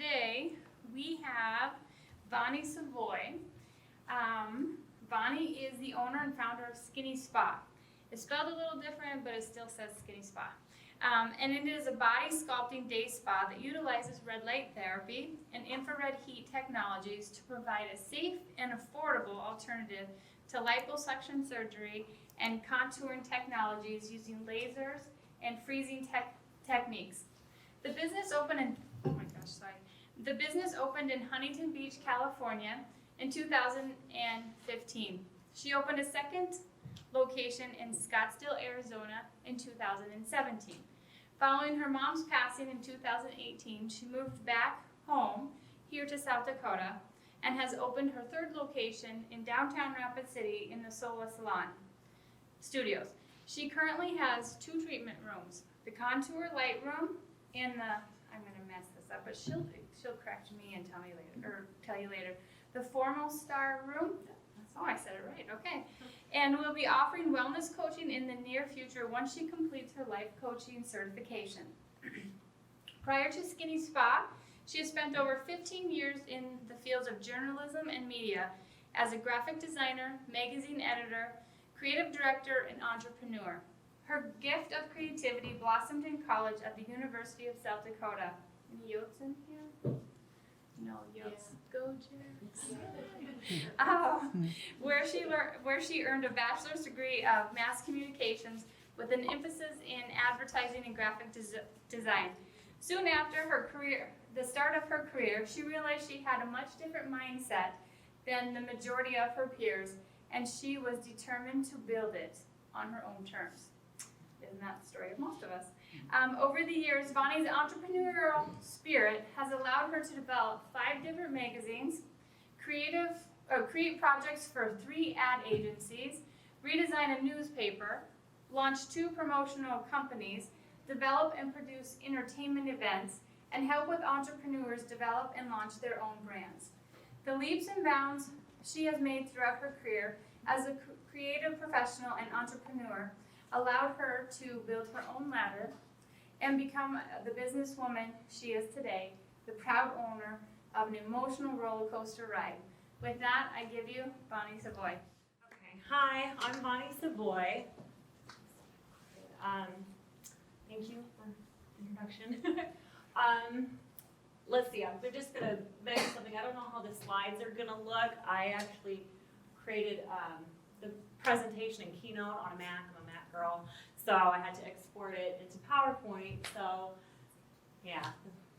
today we have VONI SAVOY. VONI is the owner and founder of SkinE Spa. It's spelled a little different, but it still says SkinE Spa. And it is a body sculpting day spa that utilizes red light therapy and infrared heat technologies to provide a safe and affordable alternative to liposuction surgery and contouring technologies using lasers and freezing techniques. The business opened in, The business opened in Huntington Beach, California in 2015. She opened a second location in Scottsdale, Arizona in 2017. Following her mom's passing in 2018, she moved back home here to South Dakota and has opened her third location in downtown Rapid City in the Sola Salon Studios. She currently has 2 treatment rooms, the Contour Light Room and the, I'm gonna mess this up, but she'll correct me and tell you later, the Formal Star Room. Oh, I said it right, okay. And we'll be offering wellness coaching in the near future once she completes her life coaching certification. Prior to SkinE Spa, she has spent over 15 years in the fields of journalism and media as a graphic designer, magazine editor, creative director, and entrepreneur. Her gift of creativity blossomed in college at the University of South Dakota. Any Yotes in here? No Yotes. Yeah. Go Jared. Where she earned a bachelor's degree of mass communications with an emphasis in advertising and graphic design. Soon after the start of her career, she realized she had a much different mindset than the majority of her peers, and she was determined to build it on her own terms. Isn't that the story of most of us? Over the years, VONI's entrepreneurial spirit has allowed her to develop 5 different magazines, create projects for 3 ad agencies, redesign a newspaper, launch 2 promotional companies, develop and produce entertainment events, and help with entrepreneurs develop and launch their own brands. The leaps and bounds she has made throughout her career as a creative professional and entrepreneur allowed her to build her own ladder and become the businesswoman she is today, the proud owner of an emotional roller coaster ride. With that, I give you VONI SAVOY. Okay, hi, I'm VONI SAVOY. Thank you for the introduction. Let's see, I'm just gonna mention something. I don't know how the slides are gonna look. I actually created the presentation in Keynote on a Mac. I'm a Mac girl, so I had to export it into PowerPoint. So, yeah,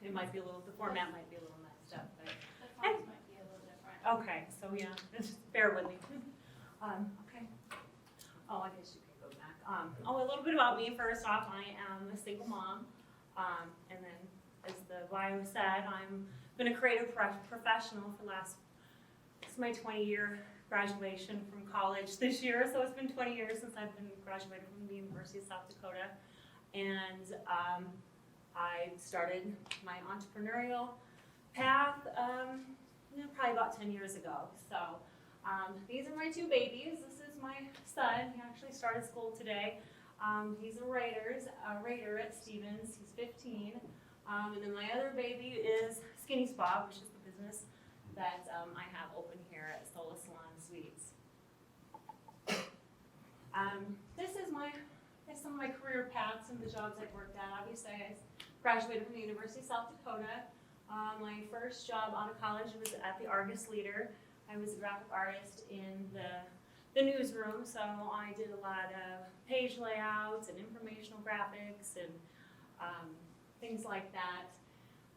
it might be the format might be a little messed up, but the fonts might be a little different. Okay, so yeah, just bear with me. Okay. Oh, I guess you can go back. A little bit about me. First off, I am a single mom, and then, as the bio said, I'm been a creative professional for it's my 20-year graduation from college this year, so it's been 20 years since I've been graduated from the University of South Dakota, and I started my entrepreneurial path probably about 10 years ago. So these are my 2 babies. This is my son. He actually started school today. He's a Schrader at Stevens. He's 15. And then my other baby is SkinE Spa, which is the business that I have open here at Sola Salon Suites. This is some of my career paths and the jobs I've worked at. Obviously, I graduated from the University of South Dakota. My first job out of college was at the Argus Leader. I was a graphic artist in the newsroom, so I did a lot of page layouts and informational graphics and things like that.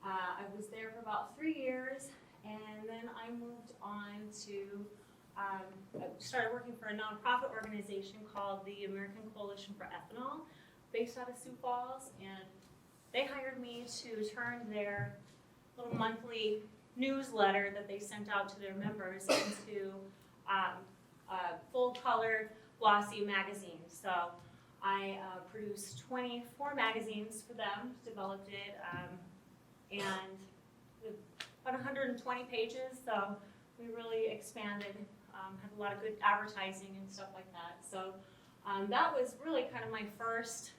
I was there for about 3 years, and then I moved on to, I started working for a nonprofit organization called the American Coalition for Ethanol, based out of Sioux Falls, and they hired me to turn their little monthly newsletter that they sent out to their members into a full-color, glossy magazine. So I produced 24 magazines for them, developed it, and about 120 pages, so we really expanded, had a lot of good advertising and stuff like that. So that was really kind of my first,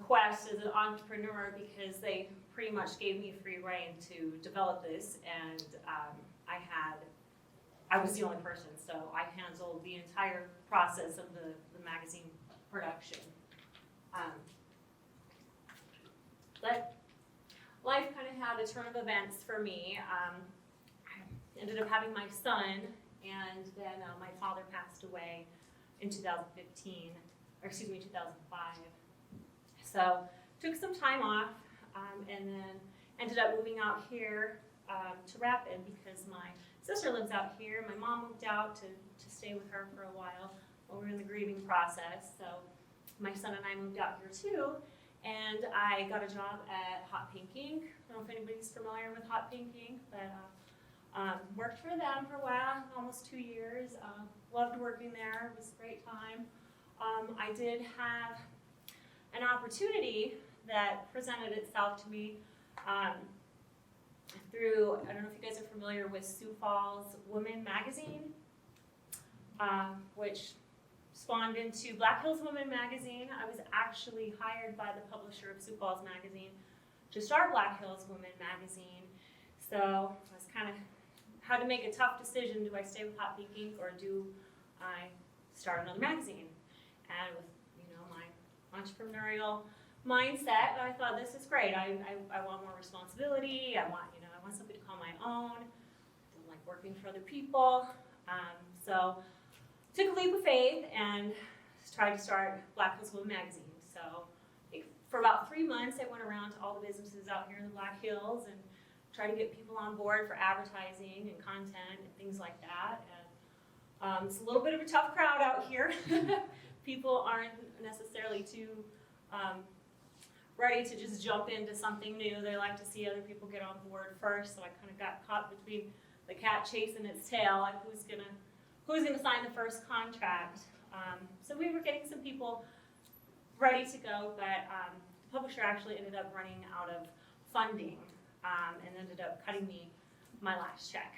quest as an entrepreneur, because they pretty much gave me free rein to develop this, and I was the only person, so I handled the entire process of the magazine production. But life kind of had a turn of events for me. I ended up having my son, and then my father passed away in 2005. So took some time off, and then ended up moving out here to Rapid because my sister lives out here. My mom moved out to stay with her for a while we were in the grieving process. So my son and I moved out here too, and I got a job at Hot Pink Ink. I don't know if anybody's familiar with Hot Pink Ink, but worked for them for a while, almost 2 years. Loved working there. It was a great time. I did have an opportunity that presented itself to me through, I don't know if you guys are familiar with Sioux Falls Women magazine, which spawned into Black Hills Women magazine. I was actually hired by the publisher of Sioux Falls magazine to start Black Hills Women magazine. So I was kind of, had to make a tough decision. Do I stay with Hot Pink Ink or do I start another magazine? And with, you know, my entrepreneurial mindset, I thought, this is great. I want more responsibility. I want something to call my own. I don't like working for other people. So took a leap of faith and tried to start Black Hills Women magazine. So I think for about 3 months, I went around to all the businesses out here in the Black Hills and tried to get people on board for advertising and content and things like that. And it's a little bit of a tough crowd out here. People aren't necessarily too ready to just jump into something new. They like to see other people get on board first. So I kind of got caught between the cat chasing its tail, like who's gonna sign the first contract. So we were getting some people ready to go, but the publisher actually ended up running out of funding and ended up cutting me my last check.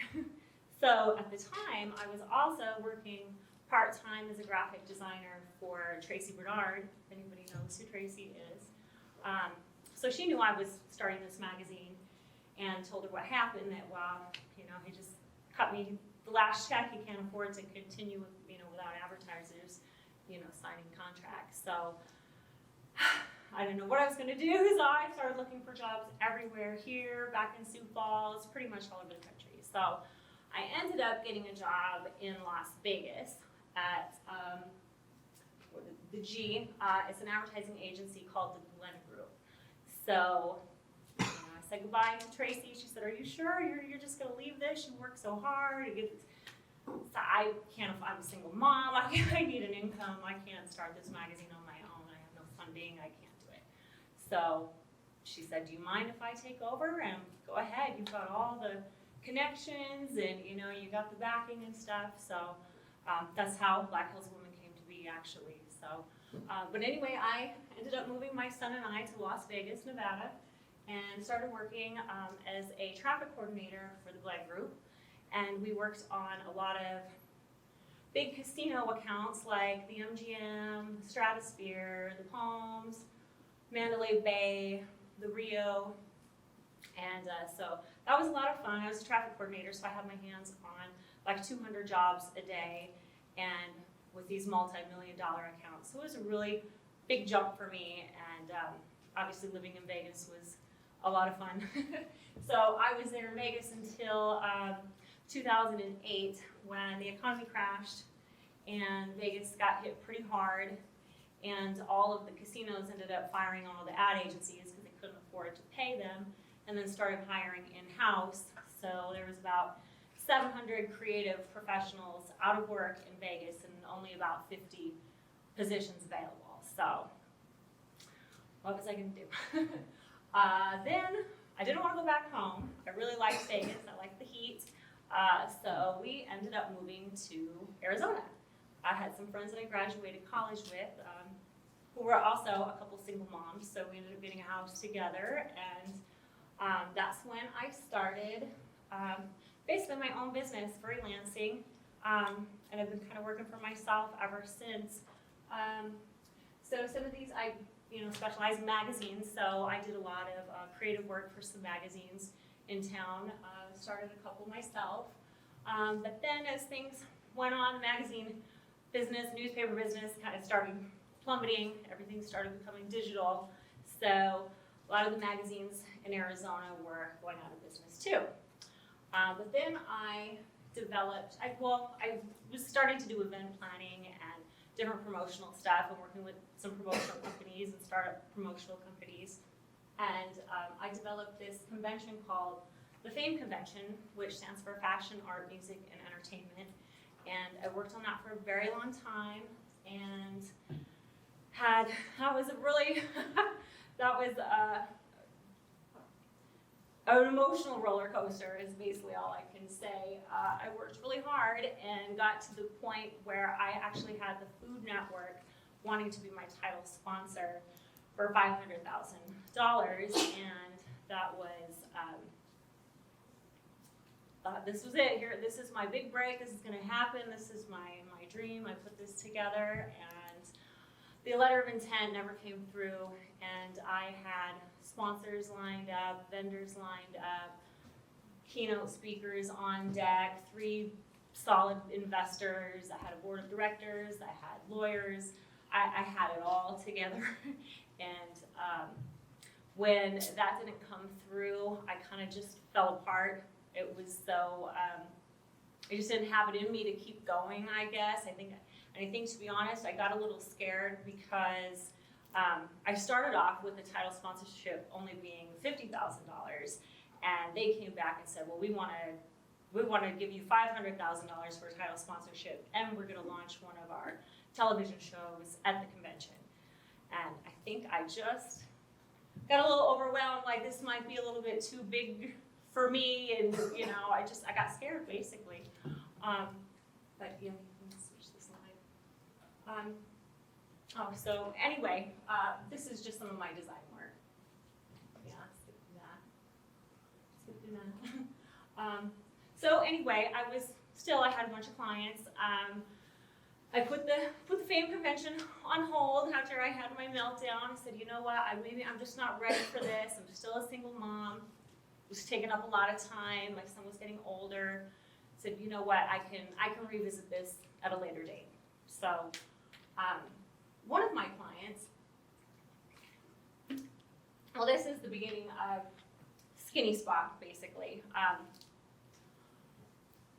So at the time, I was also working part-time as a graphic designer for Tracy Bernard, if anybody knows who Tracy is. So she knew I was starting this magazine and told her what happened, that, well, you know, he just cut me the last check. He can't afford to continue with, you know, without advertisers, you know, signing contracts. So I didn't know what I was going to do, so I started looking for jobs everywhere here, back in Sioux Falls, pretty much all over the country. So I ended up getting a job in Las Vegas at the G. It's an advertising agency called the Glen Group. So I said goodbye to Tracy. She said, "Are you sure you're just going to leave this? You work so hard." So I can't. I'm a single mom. I need an income. I can't start this magazine on my own. I have no funding. I can't do it. So she said, "Do you mind if I take over?" And go ahead. You've got all the connections, and you know, you got the backing and stuff. So that's how Black Hills Women came to be, actually. So, but anyway, I ended up moving my son and I to Las Vegas, Nevada, and started working as a traffic coordinator for the Glen Group. And we worked on a lot of big casino accounts like the MGM, Stratosphere, the Palms, Mandalay Bay, the Rio. And so that was a lot of fun. I was a traffic coordinator, so I had my hands on like 200 jobs a day, and with these multi-million-dollar accounts. So it was a really big jump for me, and obviously living in Vegas was a lot of fun. So I was there in Vegas until 2008, when the economy crashed and Vegas got hit pretty hard, and all of the casinos ended up firing all the ad agencies because they couldn't afford to pay them, and then started hiring in-house. So there was about 700 creative professionals out of work in Vegas and only about 50 positions available. So what was I going to do? Then I didn't want to go back home. I really liked Vegas. I liked the heat. So we ended up moving to Arizona. I had some friends that I graduated college with who were also a couple single moms. So we ended up getting a house together, and that's when I started basically my own business, freelancing, and I've been kind of working for myself ever since. So some of these, I specialize in magazines, so I did a lot of creative work for some magazines in town. Started a couple myself, but then as things went on, the magazine business, newspaper business kind of started plummeting. Everything started becoming digital, so a lot of the magazines in Arizona were going out of business too. But then I was starting to do event planning and different promotional stuff and working with some promotional companies and startup promotional companies. And I developed this convention called the FAME Convention, which stands for Fashion, Art, Music, and Entertainment. And I worked on that for a very long time and an emotional roller coaster is basically all I can say. I worked really hard and got to the point where I actually had the Food Network wanting to be my title sponsor for $500,000, and that was, this was it. Here, this is my big break. This is going to happen. This is my dream. I put this together, and the letter of intent never came through, and I had sponsors lined up, vendors lined up, keynote speakers on deck, 3 solid investors. I had a board of directors. I had lawyers. I had it all together. And when that didn't come through, I kind of just fell apart. It was so, I just didn't have it in me to keep going, I guess. I think to be honest, I got a little scared because I started off with the title sponsorship only being $50,000, and they came back and said, well, we want to give you $500,000 for a title sponsorship, and we're going to launch one of our television shows at the convention. And I think I just got a little overwhelmed, like this might be a little bit too big for me, and I got scared basically. But let me switch the slide. So anyway, this is just some of my design work. Yeah, skip through that. So anyway, I had a bunch of clients. I put the FAME convention on hold after I had my meltdown. I said, you know what, maybe I'm just not ready for this. I'm still a single mom. It was taking up a lot of time. My son was getting older. I said, you know what, I can revisit this at a later date. So one of my clients, well, this is the beginning of SkinE Spa, basically.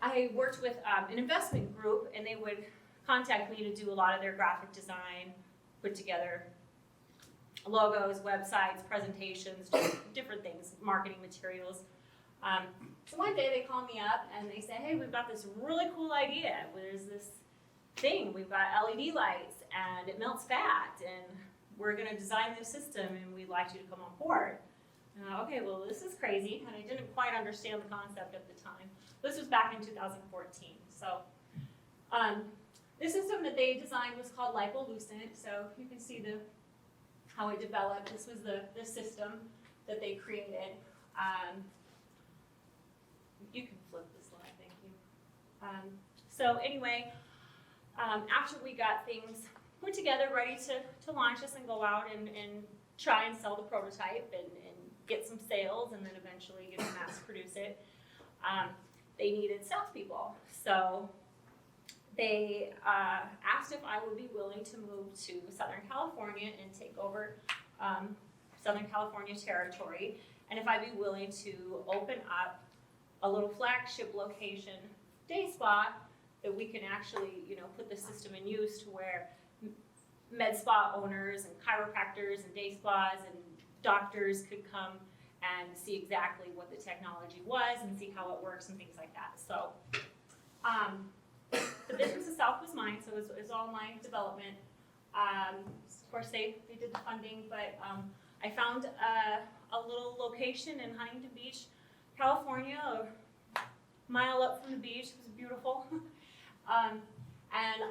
I worked with an investment group, and they would contact me to do a lot of their graphic design, put together logos, websites, presentations, different things, marketing materials. So one day they call me up and they say, hey, we've got this really cool idea. There's this thing, we've got LED lights and it melts fat, and we're gonna design this system and we'd like you to come on board. Okay, well this is crazy, and I didn't quite understand the concept at the time. This was back in 2014. So the system that they designed was called Lipolucent. So you can see how it developed. This was the system that they created. You can flip the slide, thank you. So anyway, after we got things put together, ready to launch this and go out and try and sell the prototype and get some sales, and then eventually mass produce it, they needed salespeople. So they asked if I would be willing to move to Southern California and take over Southern California territory, and if I'd be willing to open up a little flagship location day spa that we can actually, put the system in use to where med spa owners and chiropractors and day spas and doctors could come and see exactly what the technology was and see how it works and things like that. So the business itself was mine, so it was all my development. Of course, they did the funding, but I found a little location in Huntington Beach, California, a mile up from the beach. It was beautiful. And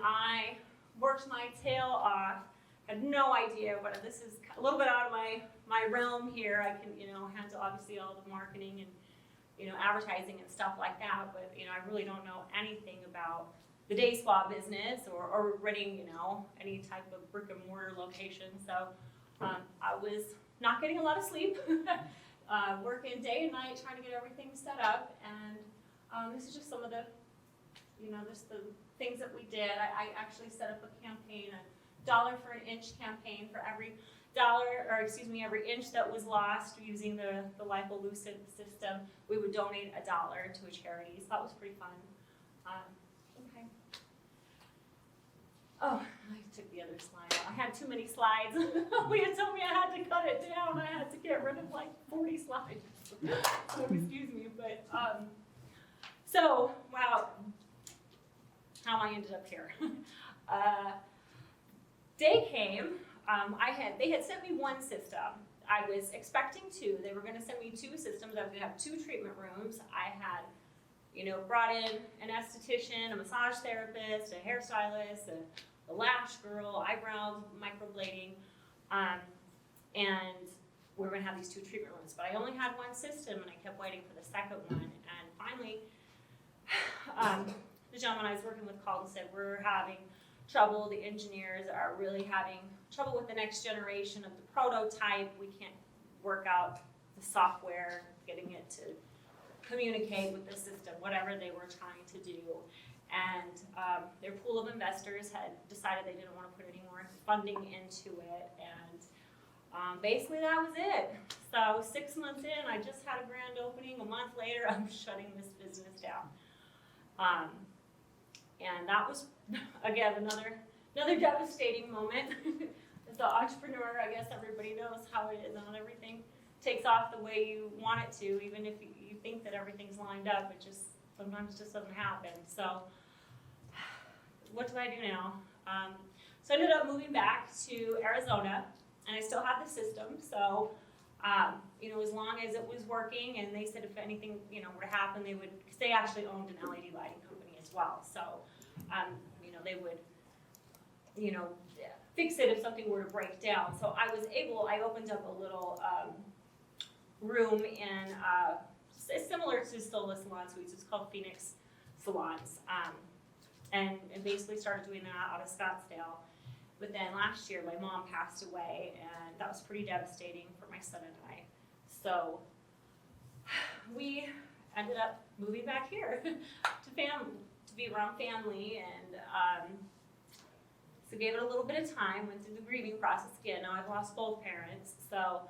I worked my tail off. Had no idea what this is. A little bit out of my realm here. I can handle obviously all the marketing and advertising and stuff like that. But I really don't know anything about the day spa business or renting any type of brick and mortar location. So I was not getting a lot of sleep, working day and night trying to get everything set up, and this is just some of the, just the things that we did. I actually set up a campaign, a $1 for an inch campaign for every every inch that was lost using the lipolucent system. We would donate $1 to a charity, so that was pretty fun. Okay. Oh, I took the other slide out. I had too many slides. Leah told me I had to cut it down. I had to get rid of like 40 slides. So excuse me, but so wow, how I ended up here. Day came. They had sent me one system. I was expecting two. They were going to send me two systems. I was going to have 2 treatment rooms. I had, brought in an esthetician, a massage therapist, a hairstylist, a lash girl, eyebrow microblading, and we were going to have these 2 treatment rooms. But I only had one system, and I kept waiting for the second one. And finally, the gentleman I was working with called and said, we're having trouble. The engineers are really having trouble with the next generation of the prototype. We can't work out the software, getting it to communicate with the system, whatever they were trying to do. And their pool of investors had decided they didn't want to put any more funding into it. And basically that was it. So 6 months in, I just had a grand opening. A month later, I'm shutting this business down. And that was, again, another devastating moment. As an entrepreneur, I guess everybody knows how it is. Not everything takes off the way you want it to, even if you think that everything's lined up. It just sometimes just doesn't happen. So what do I do now? So I ended up moving back to Arizona, and I still have the system. So as long as it was working, and they said if anything were to happen, they would, because they actually owned an LED lighting company as well. So they would fix it if something were to break down. So I opened up a little room in similar to Sola Salon Suites. It's called Phoenix Salons, and basically started doing that out of Scottsdale. But then last year, my mom passed away, and that was pretty devastating for my son and I. So we ended up moving back here to be around family, and so gave it a little bit of time, went through the grieving process again. Now I've lost both parents, so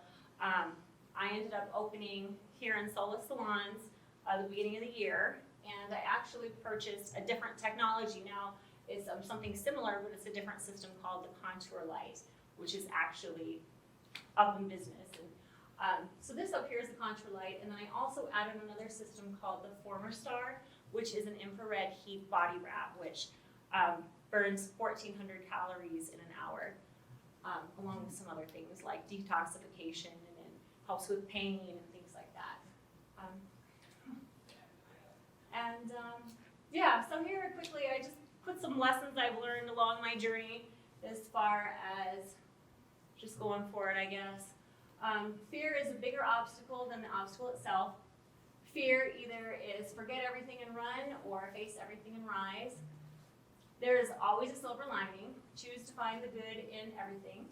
I ended up opening here in Sola Salons at the beginning of the year, and I actually purchased a different technology. Now it's something similar, but it's a different system called the Contour Light, which is actually up in business. And so this up here is the Contour Light, and then I also added another system called the Former Star, which is an infrared heat body wrap, which burns 1,400 calories in an hour, along with some other things like detoxification, and then helps with pain and things like that. So here quickly, I just put some lessons I've learned along my journey as far as just going for it, I guess. Fear is a bigger obstacle than the obstacle itself. Fear either is forget everything and run, or face everything and rise. There is always a silver lining. Choose to find the good in everything.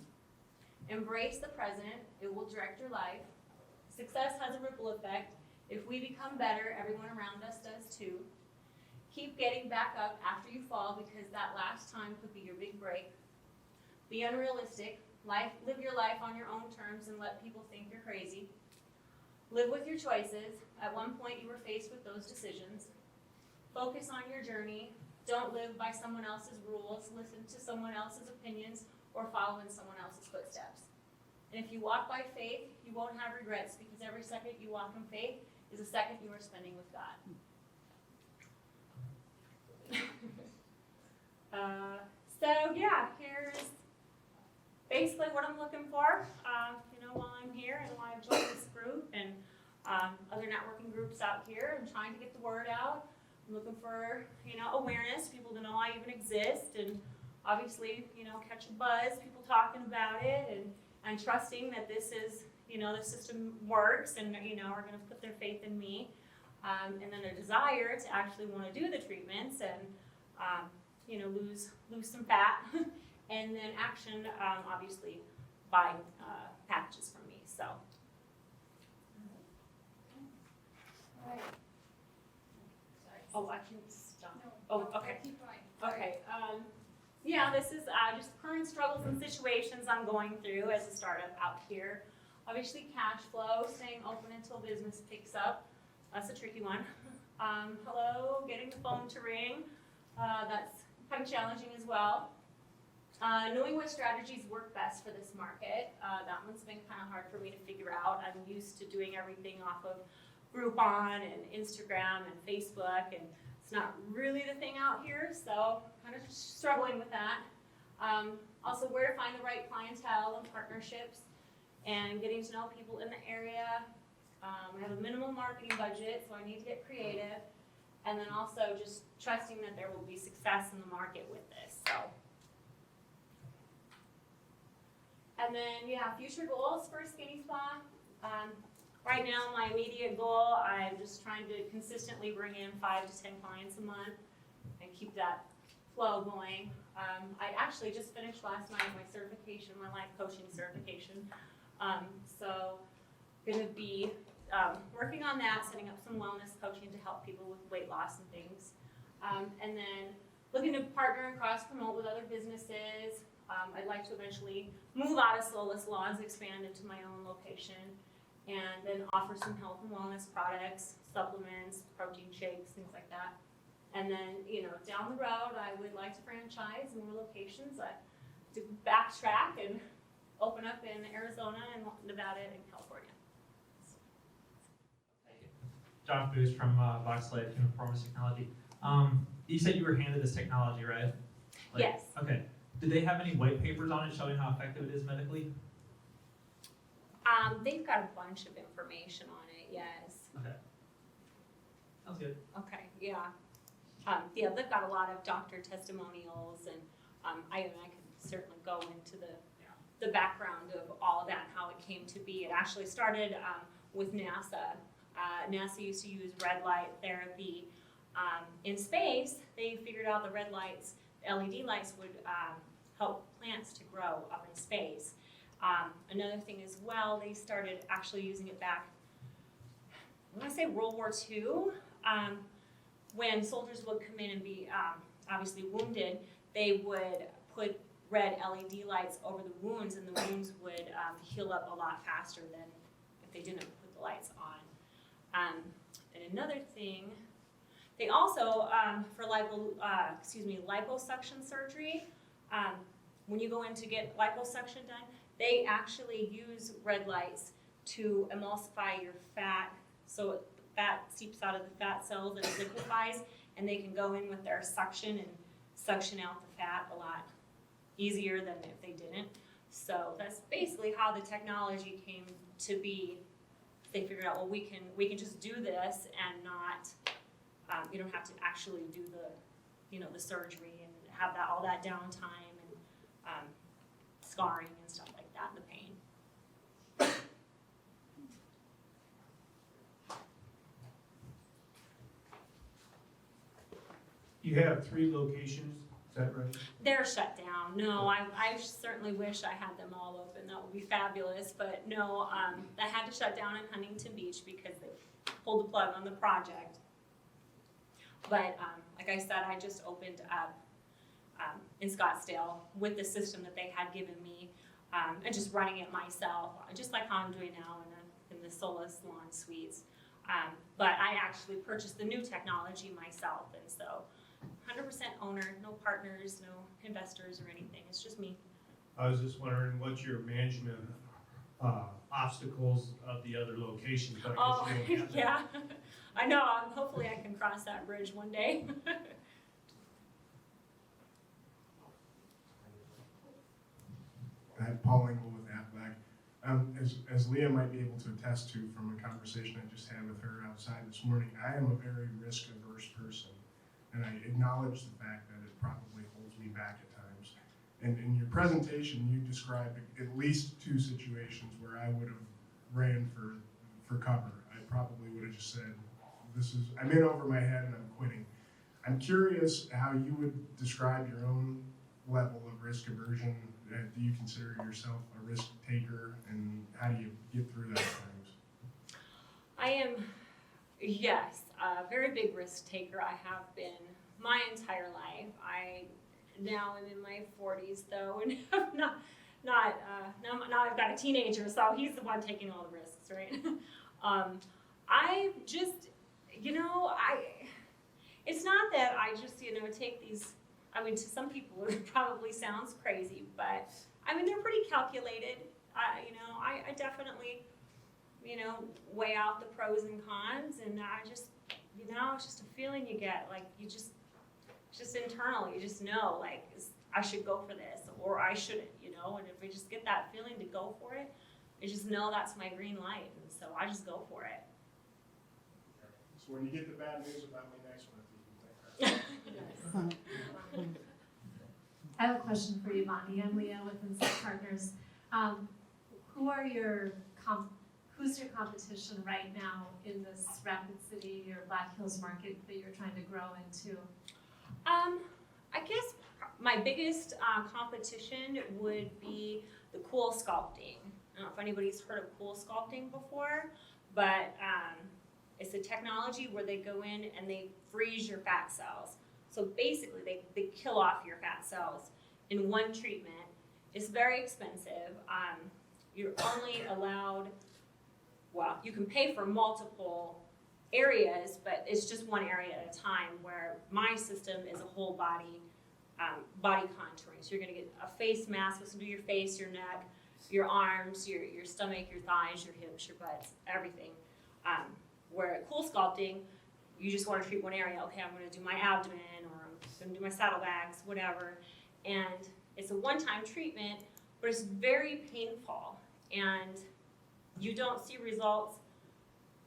Embrace the present. It will direct your life. Success has a ripple effect. If we become better, everyone around us does too. Keep getting back up after you fall, because that last time could be your big break. Be unrealistic. Live your life on your own terms and let people think you're crazy. Live with your choices. At one point you were faced with those decisions. Focus on your journey. Don't live by someone else's rules. Listen to someone else's opinions, or follow in someone else's footsteps. And if you walk by faith, you won't have regrets, because every second you walk in faith is a second you are spending with God. Here's basically what I'm looking for, while I'm here and while I've joined this group and other networking groups out here. I'm trying to get the word out. I'm looking for, awareness, people to know I even exist, and obviously, catch a buzz, people talking about it, and trusting that this is, the system works, and, are going to put their faith in me, and then a desire to actually want to do the treatments and, lose some fat, and then action, obviously, buy packages from me. So. Right. Oh, I can stop. No. Oh, okay. Keep going. Okay. Yeah, this is just current struggles and situations I'm going through as a startup out here. Obviously, cash flow, staying open until business picks up. That's a tricky one. Hello, getting the phone to ring. That's kind of challenging as well. Knowing what strategies work best for this market. That one's been kind of hard for me to figure out. I'm used to doing everything off of Groupon and Instagram and Facebook, and it's not really the thing out here, so kind of struggling with that. Also, where to find the right clientele and partnerships, and getting to know people in the area. I have a minimal marketing budget, so I need to get creative. And then also just trusting that there will be success in the market with this. So. And then, yeah, future goals for SkinE Spa. Right now, my immediate goal, I'm just trying to consistently bring in 5 to 10 clients a month and keep that flow going. I actually just finished last night my certification, my life coaching certification. So going to be working on that, setting up some wellness coaching to help people with weight loss and things. And then looking to partner and cross-promote with other businesses. I'd like to eventually move out of solo salons, expand into my own location, and then offer some health and wellness products, supplements, protein shakes, things like that. And then, you know, down the road, I would like to franchise more locations. To backtrack and open up in Arizona and Nevada and California. Josh Booth from Voxlight Human Performance Technology. You said you were handed this technology, right? Yes. Okay. Did they have any white papers on it showing how effective it is medically? They've got a bunch of information on it, yes. Okay. Sounds good. Okay, yeah. Yeah, they've got a lot of doctor testimonials, and I could certainly go into the background of all of that and how it came to be. It actually started with NASA. NASA used to use red light therapy in space. They figured out the red lights, LED lights would help plants to grow up in space. Another thing as well, they started actually using it back, I want to say World War II, when soldiers would come in and be obviously wounded, they would put red LED lights over the wounds, and the wounds would heal up a lot faster than if they didn't put the lights on. And another thing, they also, for liposuction surgery, when you go in to get liposuction done, they actually use red lights to emulsify your fat, so the fat seeps out of the fat cells and it liquefies, and they can go in with their suction and suction out the fat a lot easier than if they didn't. So that's basically how the technology came to be. They figured out, well, we can just do this and not, you don't have to actually do the surgery and have all that downtime and scarring and stuff like that, and the pain. You have 3 locations, is that right? They're shut down. No, I certainly wish I had them all open. That would be fabulous. But no, I had to shut down in Huntington Beach because they pulled the plug on the project. But like I said, I just opened up in Scottsdale with the system that they had given me, and just running it myself, just like how I'm doing now in the Solo Salon Suites. But I actually purchased the new technology myself, and so 100% owner, no partners, no investors or anything. It's just me. I was just wondering what's your management obstacles of the other locations? But I guess you don't have that. Yeah. I know. Hopefully I can cross that bridge one day. I have Paul Engel with Aflac. As Leah might be able to attest to from a conversation I just had with her outside this morning, I am a very risk-averse person, and I acknowledge the fact that it probably holds me back at times. And in your presentation, you described at least 2 situations where I would have ran for cover. I probably would have just said, I'm in over my head and I'm quitting. I'm curious how you would describe your own level of risk aversion do you consider yourself a risk taker, and how do you get through that at times? I am, yes, a very big risk taker. I have been my entire life. I now am in my 40s though, and I'm now I've got a teenager, so he's the one taking all the risks, right? I just, it's not that I just, take these, to some people it probably sounds crazy, but they're pretty calculated. I definitely, weigh out the pros and cons, and I just, it's just a feeling you get, like just internally, you just know, like, I should go for this, or I shouldn't, and if I just get that feeling to go for it, I just know that's my green light, and so I just go for it. So when you get the bad news about me next month, you can I have a question for you, Bonnie. I'm Leah with Nsight Partners. Who's your competition right now in this Rapid City or Black Hills market that you're trying to grow into? I guess my biggest competition would be the cool sculpting. I don't know if anybody's heard of cool sculpting before, but it's a technology where they go in and they freeze your fat cells. So basically they kill off your fat cells in one treatment. It's very expensive. You're only allowed, you can pay for multiple areas, but it's just one area at a time, where my system is a whole body contouring. So you're gonna get a face mask, which will do your face, your neck, your arms, your stomach, your thighs, your hips, your butts, everything. Where at cool sculpting, you just wanna treat one area. Okay, I'm gonna do my abdomen, or I'm gonna do my saddlebags, whatever. And it's a one-time treatment, but it's very painful. And you don't see results,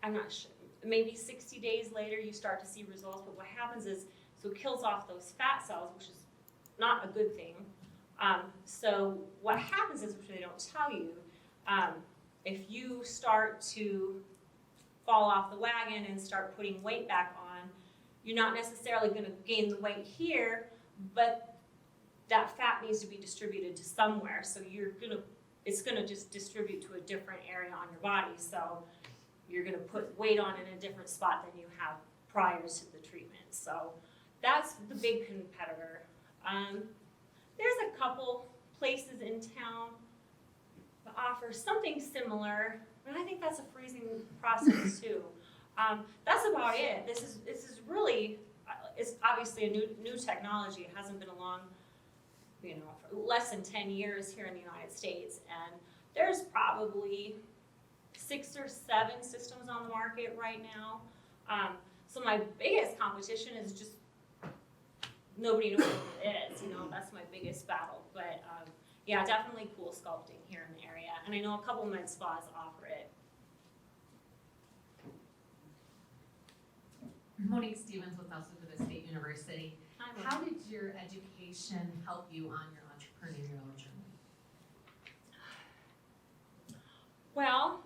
I'm not sure, maybe 60 days later you start to see results, but what happens is, so it kills off those fat cells, which is not a good thing. So what happens is, which they don't tell you, if you start to fall off the wagon and start putting weight back on, you're not necessarily going to gain the weight here, but that fat needs to be distributed to somewhere. So it's gonna just distribute to a different area on your body. So you're gonna put weight on in a different spot than you have prior to the treatment. So that's the big competitor. There's a couple places in town that offer something similar, but I think that's a freezing process too. That's about it. This is really, it's obviously a new technology. It hasn't been along, for less than 10 years here in the United States, and there's probably 6 or 7 systems on the market right now. So my biggest competition is just nobody knows what it is. That's my biggest battle. But yeah, definitely cool sculpting here in the area, and I know a couple med spas offer it. Monique Stevens with Minnesota State University. How did your education help you on your entrepreneurial journey? Well,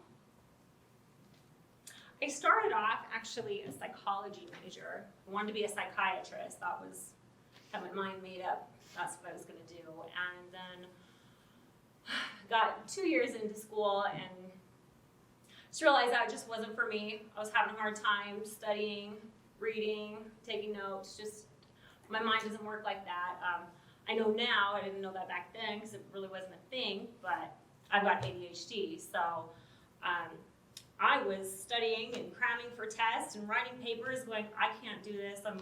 I started off actually a psychology major. I wanted to be a psychiatrist. That was, had my mind made up. That's what I was going to do. And then got 2 years into school and just realized that just wasn't for me. I was having a hard time studying, reading, taking notes. Just my mind doesn't work like that. I know now, I didn't know that back then because it really wasn't a thing, but I've got ADHD. So I was studying and cramming for tests and writing papers going, I can't do this. I'm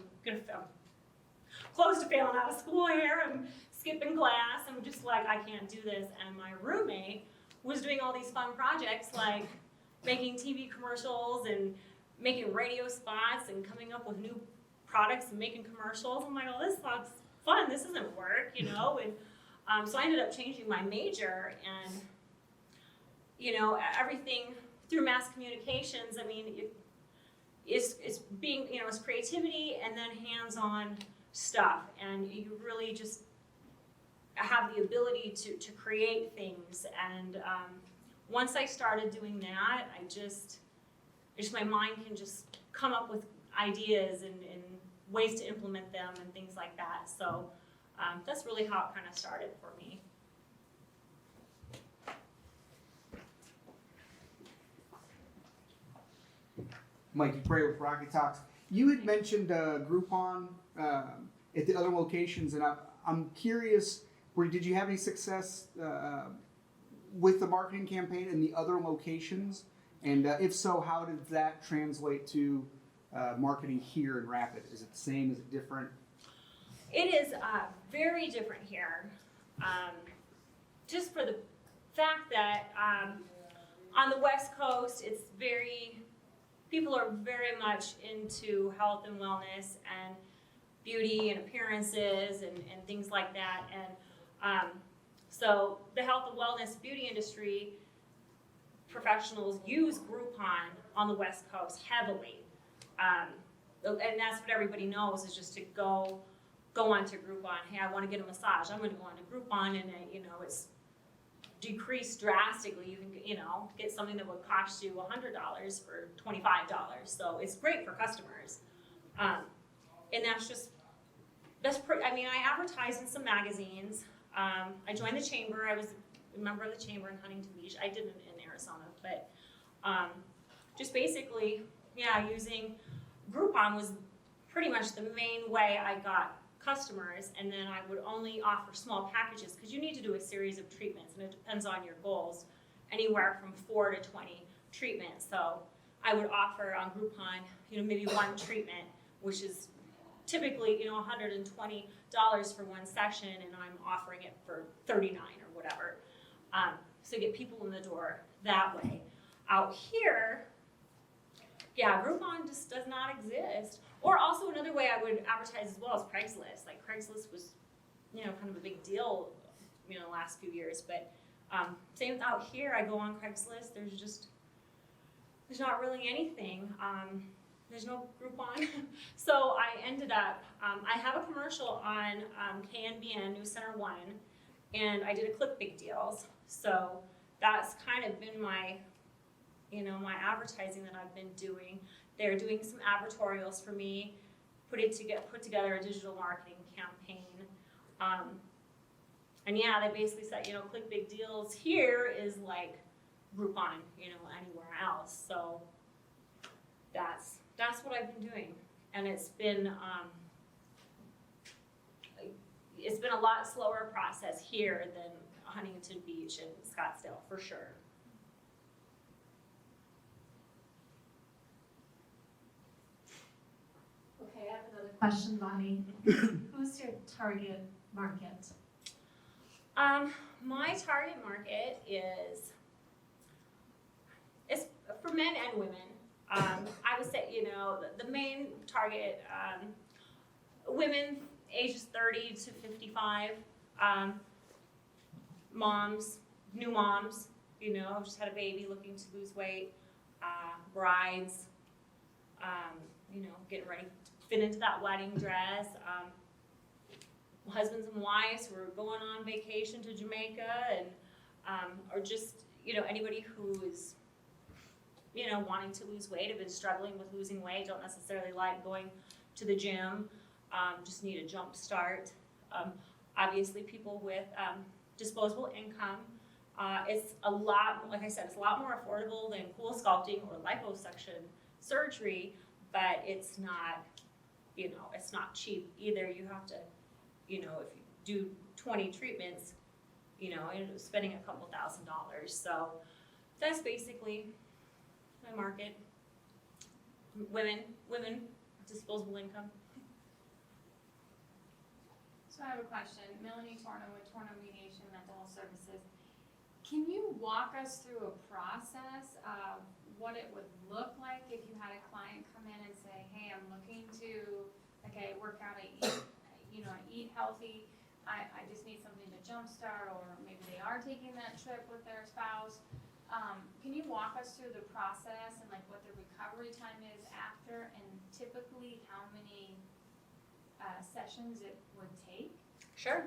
close to failing out of school here. I'm skipping class. I'm just like, I can't do this. And my roommate was doing all these fun projects like making TV commercials and making radio spots and coming up with new products and making commercials. I'm like, oh, this looks fun. This doesn't work, And so I ended up changing my major, and everything through mass communications. I mean, it's being, it's creativity and then hands-on stuff, and you really just have the ability to create things. And once I started doing that, I just my mind can just come up with ideas and ways to implement them and things like that. So that's really how it kind of started for me. Mike Dupre with Rocket Talks. You had mentioned Groupon at the other locations, and I'm curious, did you have any success with the marketing campaign in the other locations? And if so, how did that translate to marketing here in Rapid? Is it the same? Is it different? It is very different here, just for the fact that on the West Coast, people are very much into health and wellness and beauty and appearances and things like that. And so the health and wellness beauty industry professionals use Groupon on the West Coast heavily. And that's what everybody knows, is just to go onto Groupon. Hey, I want to get a massage. I'm going to go onto Groupon, and it's decreased drastically. You can, get something that would cost you $100 for $25. So it's great for customers. And I advertised in some magazines. I joined the chamber. I was a member of the chamber in Huntington Beach. I didn't in Arizona, but just basically, using Groupon was pretty much the main way I got customers, and then I would only offer small packages because you need to do a series of treatments, and it depends on your goals, anywhere from 4 to 20 treatments. So I would offer on Groupon, maybe one treatment, which is typically, $120 for one session, and I'm offering it for $39 or whatever. So get people in the door that way. Out here, Groupon just does not exist. Or also another way I would advertise as well is Craigslist. Like Craigslist was, kind of a big deal, the last few years. But same out here. I go on Craigslist. There's not really anything. There's no Groupon. So I ended up, I have a commercial on KNBN News Center 1, and I did a Click Big Deals. So that's kind of been my, my advertising that I've been doing. They're doing some advertorials for me, put together a digital marketing campaign. And they basically said, Click Big Deals here is like Groupon, anywhere else. So that's what I've been doing. And it's been a lot slower process here than Huntington Beach and Scottsdale, for sure. Okay, I have another question, VONI. Who's your target market? My target market is for men and women. I would say, the main target, women ages 30 to 55, moms, new moms, just had a baby looking to lose weight, brides, getting ready to fit into that wedding dress, husbands and wives who are going on vacation to Jamaica, and or just, anybody who is wanting to lose weight, have been struggling with losing weight, don't necessarily like going to the gym, just need a jump start. Obviously people with disposable income. It's a lot, like I said, it's a lot more affordable than cool sculpting or liposuction surgery, but it's not, it's not cheap either. You have to, if you do 20 treatments, you end up spending a couple $1,000s. So that's basically my market. Women, disposable income. So I have a question. Melanie Torno with Torno Mediation Mental Health Services. Can you walk us through a process of what it would look like if you had a client come in and say, hey, I'm looking to, work out, I eat healthy, I just need something to jumpstart, or maybe they are taking that trip with their spouse. Can you walk us through the process and what the recovery time is after, and typically how many sessions it would take? Sure.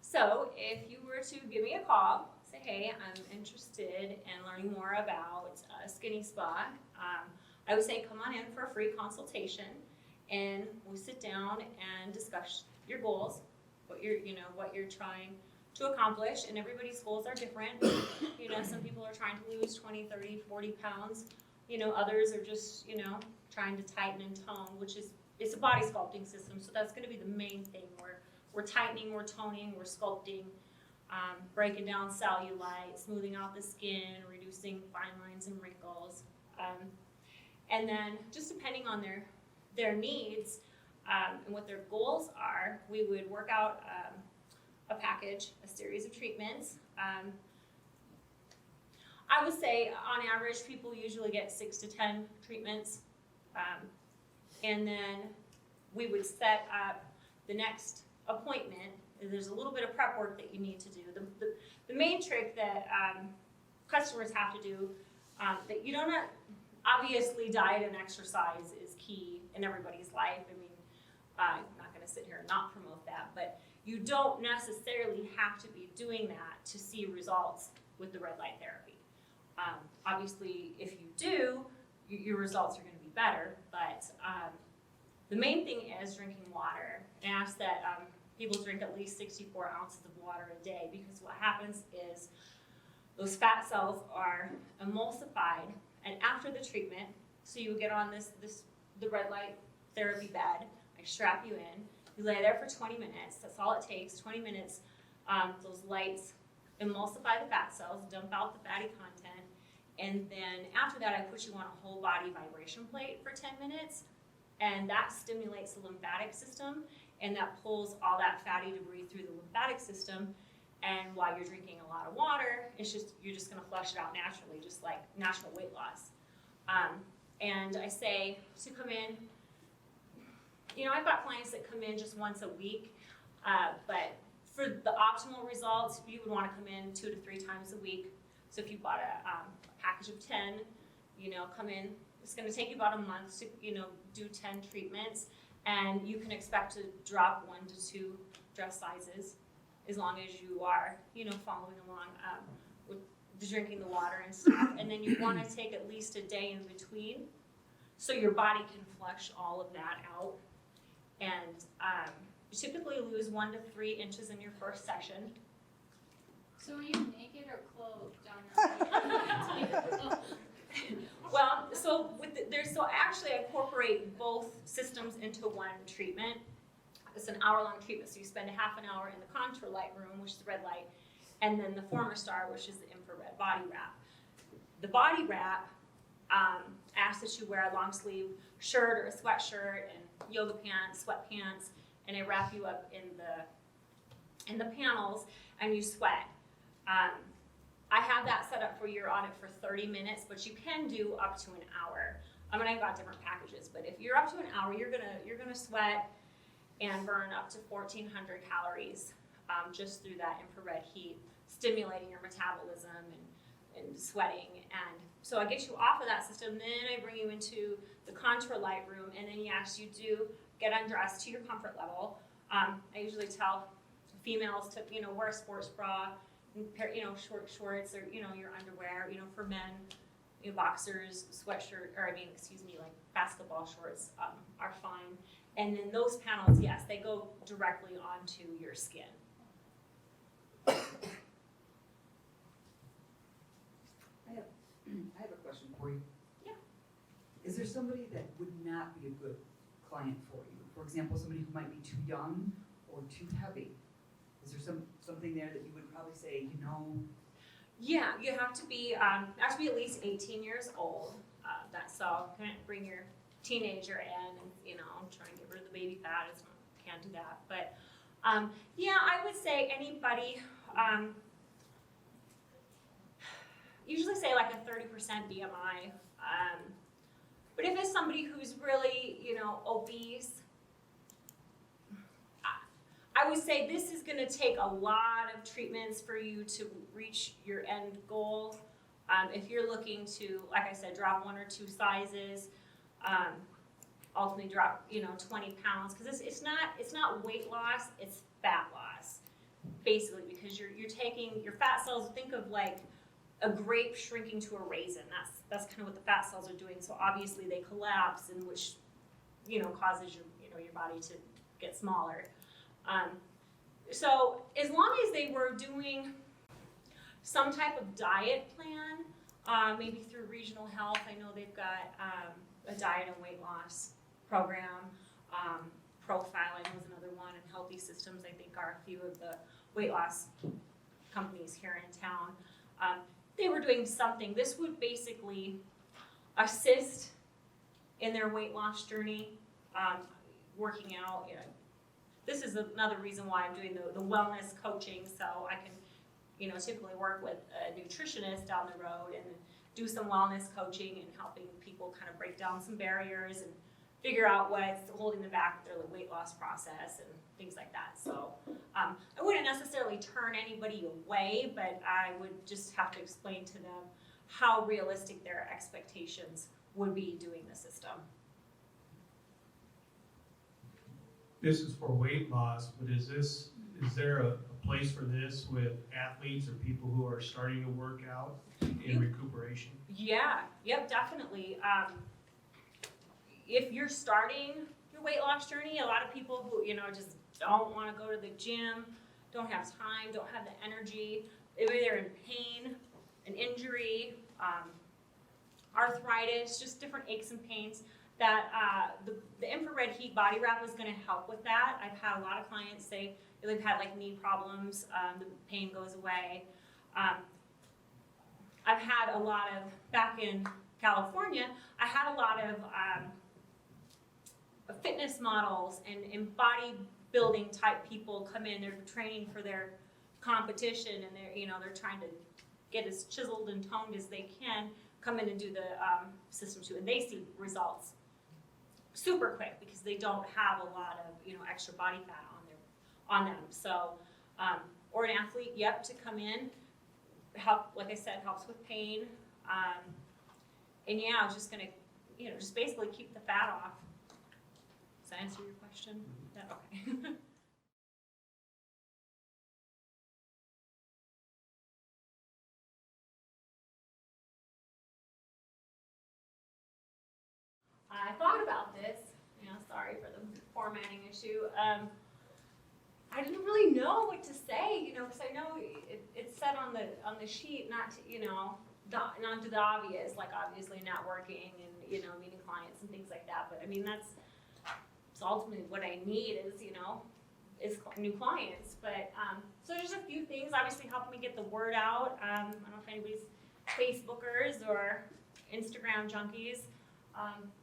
So if you were to give me a call, say, hey, I'm interested in learning more about SkinE Spa, I would say come on in for a free consultation, and we sit down and discuss your goals, what you're trying to accomplish, and everybody's goals are different. Some people are trying to lose 20, 30, 40 pounds. Others are just, trying to tighten and tone, it's a body sculpting system, so that's gonna be the main thing. We're tightening, we're toning, we're sculpting, breaking down cellulite, smoothing out the skin, reducing fine lines and wrinkles. And then just depending on their needs and what their goals are, we would work out a package, a series of treatments. I would say on average, people usually get 6 to 10 treatments. And then we would set up the next appointment. There's a little bit of prep work that you need to do. The main trick that customers have to do, that you don't have, obviously diet and exercise is key in everybody's life. I mean, I'm not gonna sit here and not promote that, but you don't necessarily have to be doing that to see results with the red light therapy. Obviously, if you do, your results are gonna be better, but the main thing is drinking water. I ask that people drink at least 64 ounces of water a day, because what happens is those fat cells are emulsified, and after the treatment, so you get on the red light therapy bed, I strap you in, you lay there for 20 minutes, that's all it takes, 20 minutes, those lights emulsify the fat cells, dump out the fatty content, and then after that I put you on a whole body vibration plate for 10 minutes, and that stimulates the lymphatic system, and that pulls all that fatty debris through the lymphatic system, and while you're drinking a lot of water, you're just gonna flush it out naturally, just like natural weight loss. And I say to come in, I've got clients that come in just once a week, but for the optimal results, you would wanna come in 2 to 3 times a week. So if you bought a package of 10, come in, it's gonna take you about a month to, do 10 treatments, and you can expect to drop 1 to 2 dress sizes, as long as you are, following along with the drinking the water and stuff. And then you wanna take at least a day in between, so your body can flush all of that out. And you typically lose 1 to 3 inches in your first session. So are you naked or clothed down Well, so actually I incorporate both systems into one treatment. It's an hour-long treatment, so you spend a half an hour in the contour light room, which is red light, and then the former star, which is the infrared body wrap. The body wrap asks that you wear a long sleeve shirt or a sweatshirt and yoga pants, sweatpants, and they wrap you up in the panels, and you sweat. I have that set up for you're on it for 30 minutes, but you can do up to an hour. I mean, I've got different packages, but if you're up to an hour, you're gonna sweat and burn up to 1,400 calories just through that infrared heat, stimulating your metabolism and sweating. And so I get you off of that system, then I bring you into the contour light room, and then yes, you do get undressed to your comfort level. I usually tell females to wear a sports bra, pair, short shorts, or your underwear. For men, boxers, sweatshirt, like basketball shorts are fine. And then those panels, yes, they go directly onto your skin. I have a question for you. Yeah. Is there somebody that would not be a good client for you? For example, somebody who might be too young or too heavy. Is there something there that you would probably say, Yeah, you have to be at least 18 years old. So can't bring your teenager in and try and get rid of the baby fat. Can't do that. But yeah, I would say anybody. Usually say like a 30% BMI. But if it's somebody who's really obese, I would say this is going to take a lot of treatments for you to reach your end goal. If you're looking to, like I said, drop 1 or 2 sizes, ultimately drop 20 pounds, because it's not weight loss, it's fat loss, basically, because you're taking your fat cells. Think of like a grape shrinking to a raisin. That's kind of what the fat cells are doing. So obviously they collapse, and which causes your body to get smaller. So as long as they were doing some type of diet plan, maybe through regional health. I know they've got a diet and weight loss program. Profiling was another one, and Healthy Systems, I think, are a few of the weight loss companies here in town. They were doing something. This would basically assist in their weight loss journey, working out. You know, this is another reason why I'm doing the wellness coaching, so I can, you know, typically work with a nutritionist down the road and do some wellness coaching and helping people kind of break down some barriers and figure out what's holding them back with their weight loss process and things like that. So I wouldn't necessarily turn anybody away, but I would just have to explain to them how realistic their expectations would be doing the system. This is for weight loss, but is there a place for this with athletes or people who are starting to work out in recuperation? Yeah, yep, definitely. If you're starting your weight loss journey, a lot of people who, you know, just don't want to go to the gym, don't have time, don't have the energy, maybe they're in pain, an injury, arthritis, just different aches and pains, that the infrared heat body wrap is going to help with that. I've had a lot of clients say they've had like knee problems, the pain goes away. I've had a lot of, back in California, I had a lot of fitness models and bodybuilding type people come in. They're training for their competition, and they're trying to get as chiseled and toned as they can. Come in and do the system too, and they see results super quick because they don't have a lot of extra body fat on them. So, or an athlete, yep, to come in, help. Like I said, helps with pain, and yeah, I was just gonna, just basically keep the fat off. Does that answer your question? Yeah, okay. I thought about this. Sorry for the formatting issue. I didn't really know what to say, because I know it's said on the sheet not to, not to the obvious, like obviously networking and meeting clients and things like that. But I mean that's ultimately what I need is is new clients. But so there's a few things obviously helping me get the word out. I don't know if anybody's Facebookers or Instagram junkies.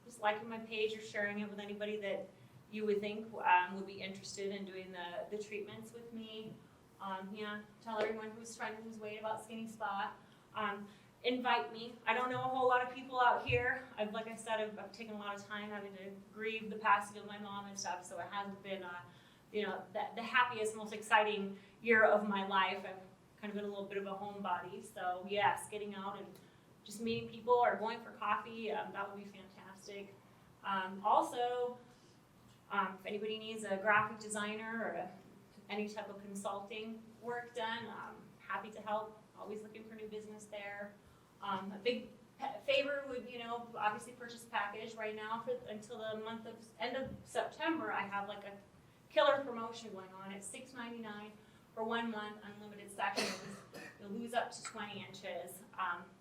Just liking my page or sharing it with anybody that you would think would be interested in doing the treatments with me. Yeah, tell everyone who's trying to lose weight about SkinE Spa. Invite me. I don't know a whole lot of people out here. Like I said, I've taken a lot of time having to grieve the passing of my mom and stuff, so it hasn't been the happiest, most exciting year of my life. I've kind of been a little bit of a homebody, so yes, getting out and just meeting people or going for coffee, that would be fantastic. Also, if anybody needs a graphic designer or any type of consulting work done, I'm happy to help. Always looking for new business there. A big favor would, obviously purchase package right now until the end of September. I have like a killer promotion going on. It's $6.99 for 1 month, unlimited sections. You'll lose up to 20 inches.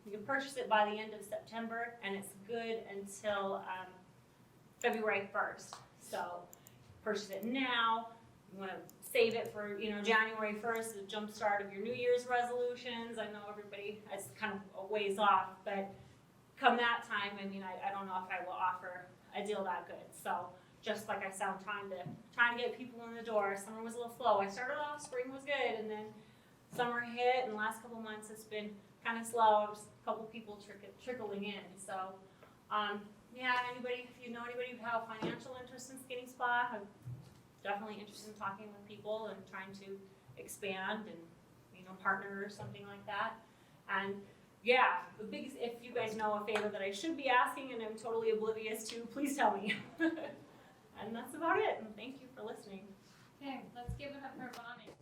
You can purchase it by the end of September, and it's good until February 1st. So purchase it now. You want to save it for January 1st, the jump start of your New Year's resolutions. I know everybody is kind of a ways off, but come that time, I mean, I don't know if I will offer a deal that good. So just like I said, I'm trying to get people in the door. Summer was a little slow. I started off, spring was good, and then summer hit, and the last couple months it's been kind of slow. Just a couple people trickling in. So, yeah, if you know anybody who have financial interest in SkinE Spa, I'm definitely interested in talking with people and trying to expand and partner or something like that. And yeah, the biggest, if you guys know a favor that I should be asking and I'm totally oblivious to, please tell me. And that's about it. And thank you for listening. Okay, let's give it up for VONI.